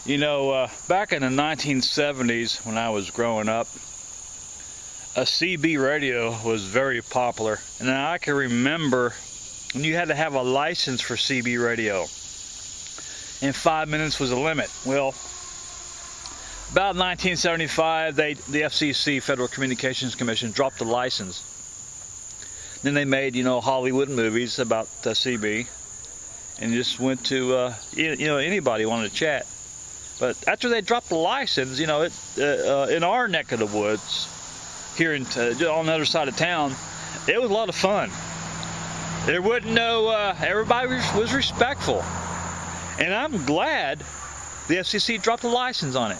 You know, back in the 1970s when I was growing up, a CB radio was very popular. And I can remember when you had to have a license for CB radio. And 5 minutes was the limit. Well, about 1975, the FCC, Federal Communications Commission, dropped the license. Then they made, Hollywood movies about CB, and just went to, anybody wanted to chat. But after they dropped the license, in our neck of the woods, here on the other side of town, it was a lot of fun. There wasn't everybody was respectful. And I'm glad the FCC dropped the license on it.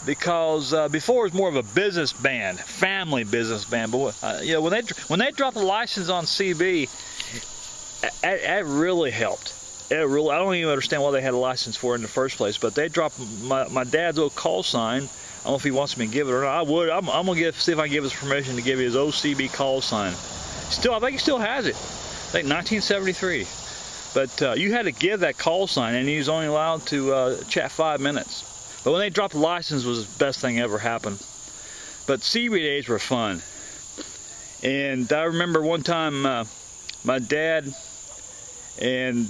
Because before it was more of a business band, family business band. But when they dropped the license on CB, it really helped. I don't even understand why they had a license for it in the first place. But they dropped my dad's old call sign. I don't know if he wants me to give it or not. I would. I'm gonna see if I can give his permission to give his old CB call sign. I think he still has it. I think 1973. But you had to give that call sign, and he was only allowed to chat 5 minutes. But when they dropped the license, it was the best thing ever happened. But CB days were fun. And I remember one time my dad and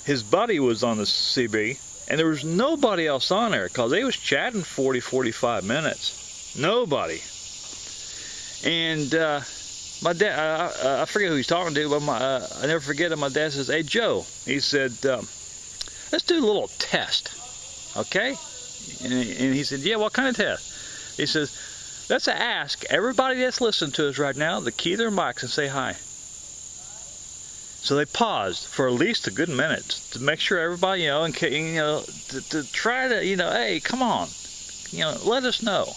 his buddy was on the CB, and there was nobody else on there because they was chatting 40-45 minutes. Nobody. And my dad, I forget who he's talking to, but I never forget it. My dad says, "Hey Joe," he said, "let's do a little test, okay?" And he said, "Yeah, what kind of test?" He says, "Let's ask everybody that's listening to us right now to key their mics and say hi." So they paused for at least a good minute to make sure everybody, to try to, hey, come on, let us know.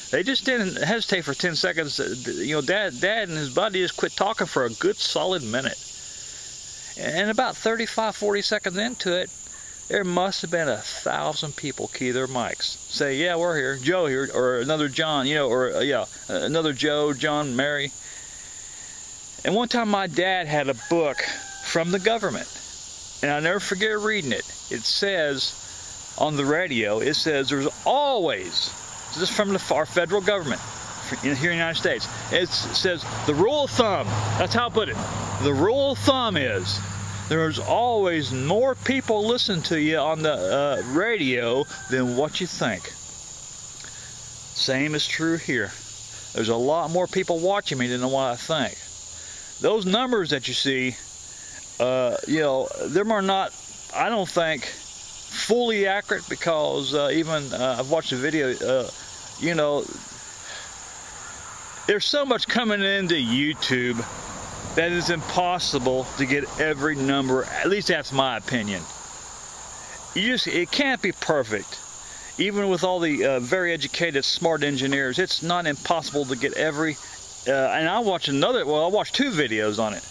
They just didn't hesitate for 10 seconds. Dad and his buddy just quit talking for a good solid minute. And about 35, 40 seconds into it, there must have been 1,000 people key their mics. Say, "Yeah, we're here. Joe here," or another John, another Joe, John, Mary. And one time my dad had a book from the government, and I'll never forget reading it. It says on the radio, it says there's always, this is from our federal government here in the United States, it says the rule of thumb, that's how I put it, the rule of thumb is there's always more people listening to you on the radio than what you think. Same is true here. There's a lot more people watching me than what I think. Those numbers that you see, them are not, I don't think, fully accurate because even I've watched a video, there's so much coming into YouTube that is impossible to get every number. At least that's my opinion. It can't be perfect. Even with all the very educated, smart engineers, it's not impossible to get every. And I watched two videos on it,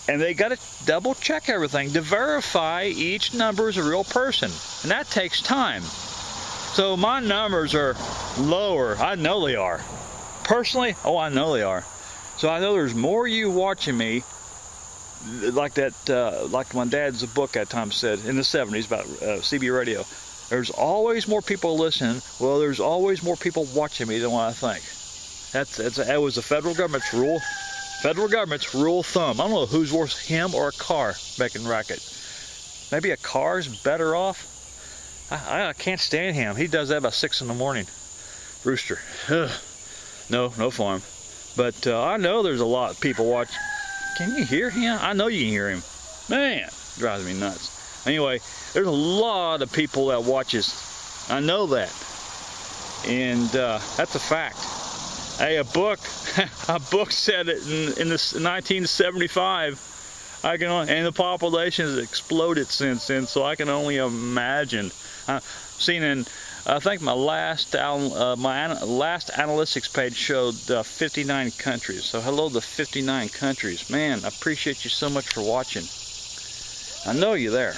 and they got to double check everything to verify each number is a real person, and that takes time. So my numbers are lower. I know they are. Personally, I know they are. So I know there's more you watching me, like that, like my dad's book that time said in the 70s about CB radio. There's always more people listening. Well, there's always more people watching me than what I think. That was the federal government's rule. Federal government's rule of thumb. I don't know who's worse, him or a car making racket. Maybe a car's better off. I can't stand him. He does that about 6 in the morning. Rooster. Ugh. No farm. But I know there's a lot of people watching. Can you hear him? I know you can hear him. Man, drives me nuts. Anyway, there's a lot of people that watches. I know that. And that's a fact. Hey, a book said it in 1975. And the population has exploded since then, so I can only imagine. I've seen I think my last analytics page showed 59 countries. So hello to 59 countries. Man, I appreciate you so much for watching. I know you're there.